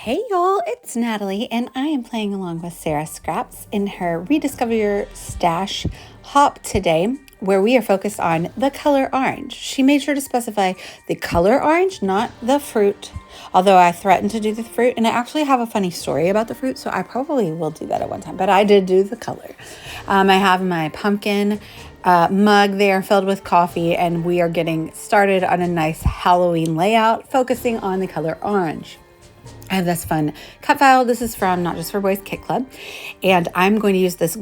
Hey y'all, it's Natalie, and I am playing along with Sarah Scraps in her Rediscover Your Stash hop today, where we are focused on the color orange. She made sure to specify the color orange, not the fruit, although I threatened to do the fruit, and I actually have a funny story about the fruit, so I probably will do that at one time, but I did do the color. I have my pumpkin mug there filled with coffee, and we are getting started on a nice Halloween layout, focusing on the color orange. I have this fun cut file. This is from Not Just for Boys Kit Club. And I'm going to use this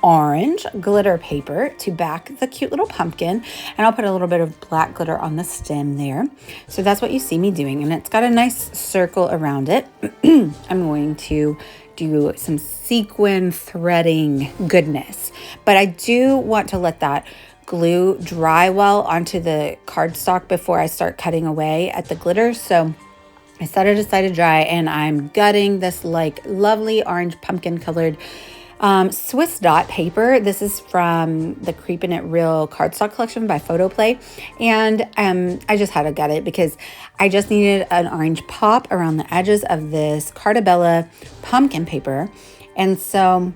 orange glitter paper to back the cute little pumpkin. And I'll put a little bit of black glitter on the stem there. So that's what you see me doing. And it's got a nice circle around it. I'm going to do some sequin threading goodness. But I do want to let that glue dry well onto the cardstock before I start cutting away at the glitter. So I set it aside to dry, and I'm gutting this like lovely orange pumpkin colored Swiss dot paper. This is from the Creepin' It Real cardstock collection by Photoplay. And I just had to gut it because I just needed an orange pop around the edges of this Carta Bella pumpkin paper. And so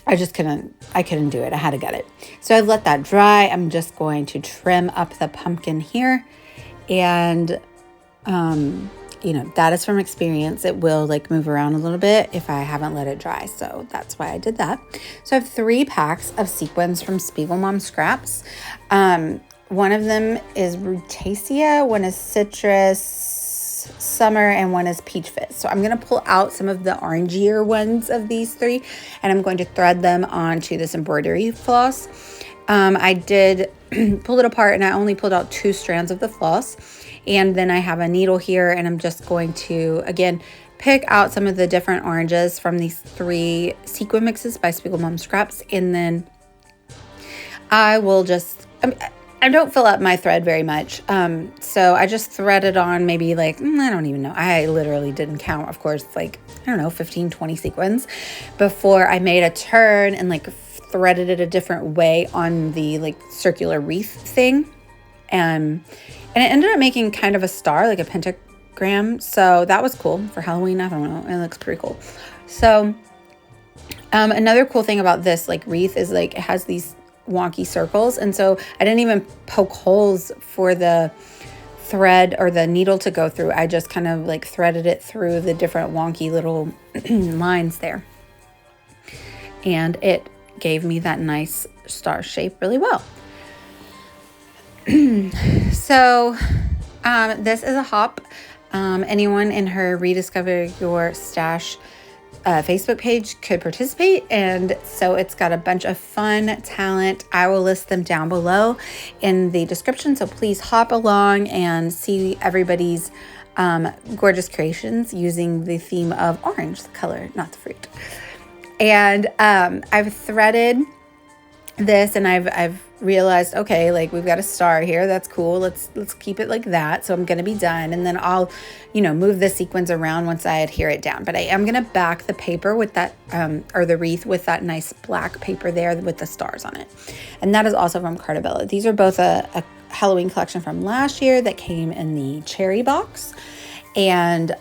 I couldn't do it. I had to gut it. So I let that dry. I'm just going to trim up the pumpkin here. And, that is from experience. It will like move around a little bit if I haven't let it dry. So that's why I did that. So I have 3 packs of sequins from Spiegel Mom Scraps. One of them is Rutacia, one is Citrus Summer, and one is Peach Fizz. So I'm going to pull out some of the orangier ones of these 3, and I'm going to thread them onto this embroidery floss. I did pull it apart, and I only pulled out 2 strands of the floss. And then I have a needle here, and I'm just going to, again, pick out some of the different oranges from these 3 sequin mixes by Spiegel Mom Scraps. And then I will just, I don't fill up my thread very much. So I just threaded on maybe like, I don't even know. I literally didn't count, of course, like, 15, 20 sequins before I made a turn and like threaded it a different way on the like circular wreath thing. And it ended up making kind of a star, like a pentagram. So that was cool for Halloween. I don't know. It looks pretty cool. So another cool thing about this like wreath is like it has these wonky circles. And so I didn't even poke holes for the thread or the needle to go through. I just kind of like threaded it through the different wonky little lines there. And it gave me that nice star shape really well. So this is a hop. Anyone in her Rediscover Your Stash Facebook page could participate, and so it's got a bunch of fun talent. I will list them down below in the description, so please hop along and see everybody's gorgeous creations using the theme of orange, the color, not the fruit. And I've threaded this, and I've realized, okay, like we've got a star here. That's cool. Let's keep it like that. So I'm going to be done. And then I'll, move the sequins around once I adhere it down. But I am going to back the paper with that, or the wreath with that nice black paper there with the stars on it. And that is also from Carta Bella. These are both a Halloween collection from last year that came in the cherry box. And,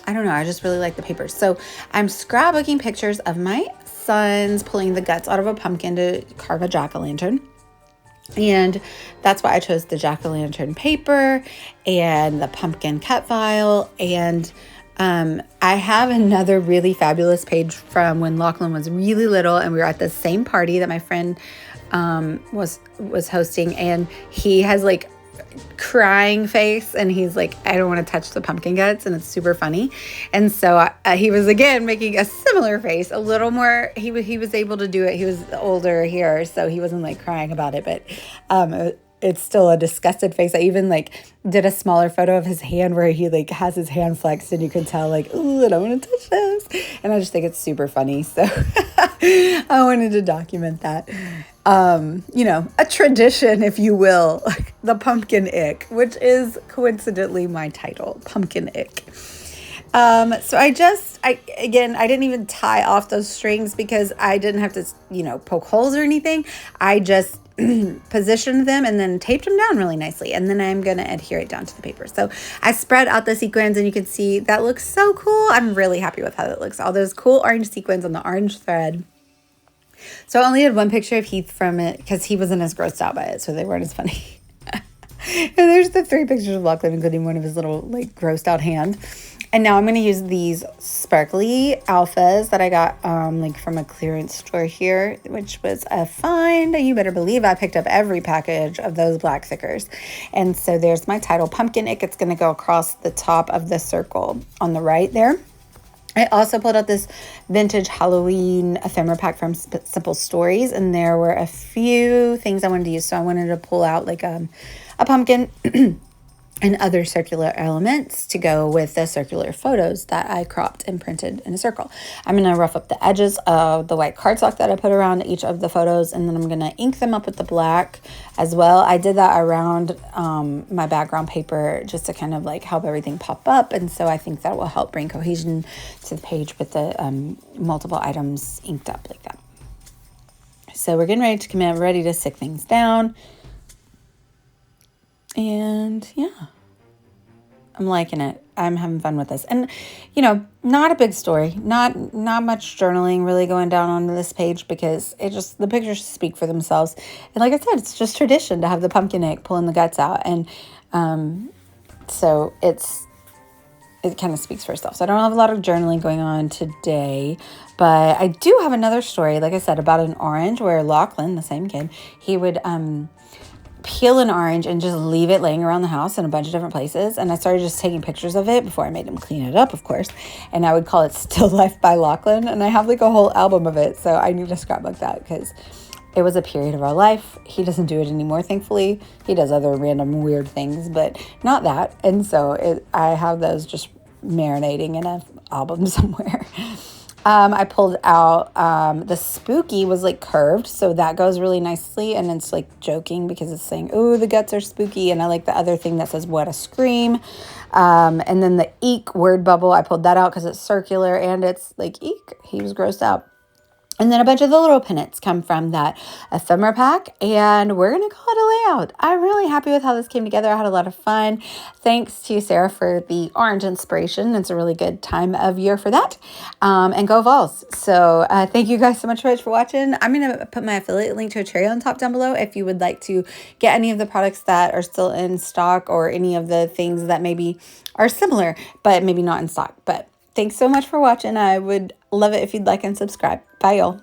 I don't know. I just really like the papers. So I'm scrapbooking pictures of my sons pulling the guts out of a pumpkin to carve a jack-o'-lantern. And that's why I chose the jack-o'-lantern paper and the pumpkin cut file. And I have another really fabulous page from when Lachlan was really little, and we were at the same party that my friend was hosting, and he has like crying face, and he's like, I don't want to touch the pumpkin guts, and it's super funny. And so he was again making a similar face, a little more. He was able to do it. He was older here, so he wasn't like crying about it, but it's still a disgusted face. I even like did a smaller photo of his hand where he like has his hand flexed, and you can tell like, oh, I don't want to touch this. And I just think it's super funny. So I wanted to document that. A tradition, if you will, like the pumpkin ick, which is coincidentally my title, Pumpkin Ick. So I didn't even tie off those strings because I didn't have to, poke holes or anything. I just positioned them and then taped them down really nicely. And then I'm going to adhere it down to the paper. So I spread out the sequins and you can see that looks so cool. I'm really happy with how that looks. All those cool orange sequins on the orange thread. So I only had one picture of Heath from it because he wasn't as grossed out by it. So they weren't as funny. And there's the 3 pictures of Lachlan, including one of his little like grossed out hand. And now I'm going to use these sparkly alphas that I got like from a clearance store here, which was a find. You better believe I picked up every package of those black thickers. And so there's my title pumpkin ink. It's going to go across the top of the circle on the right there. I also pulled out this vintage Halloween ephemera pack from Simple Stories, and there were a few things I wanted to use. So I wanted to pull out like a pumpkin and other circular elements to go with the circular photos that I cropped and printed in a circle. I'm going to rough up the edges of the white cardstock that I put around each of the photos, and then I'm going to ink them up with the black as well. I did that around my background paper just to kind of like help everything pop up, and so I think that will help bring cohesion to the page with the multiple items inked up like that. So we're getting ready to come in, ready to stick things down. And yeah, I'm liking it. I'm having fun with this. And, you know, not a big story, not much journaling really going down on this page because the pictures speak for themselves. And like I said, it's just tradition to have the pumpkin egg pulling the guts out. And so it kind of speaks for itself. So I don't have a lot of journaling going on today, but I do have another story, like I said, about an orange where Lachlan, the same kid, he would peel an orange and just leave it laying around the house in a bunch of different places. And I started just taking pictures of it before I made him clean it up, of course. And I would call it Still Life by Lachlan. And I have like a whole album of it. So I need to scrapbook that because it was a period of our life. He doesn't do it anymore, thankfully. He does other random weird things, but not that. And so I have those just marinating in an album somewhere. I pulled out the spooky was like curved, so that goes really nicely, and it's like joking because it's saying, oh, the guts are spooky. And I like the other thing that says what a scream. And then the eek word bubble, I pulled that out because it's circular and it's like eek, he was grossed out. And then a bunch of the little pennants come from that ephemera pack, and we're going to call it a layout. I'm really happy with how this came together. I had a lot of fun. Thanks to Sarah for the orange inspiration. It's a really good time of year for that. And go Vols. So thank you guys so much for watching. I'm going to put my affiliate link to a cherry on top down below if you would like to get any of the products that are still in stock or any of the things that maybe are similar, but maybe not in stock. But thanks so much for watching. I would love it if you'd like and subscribe. Bye, y'all.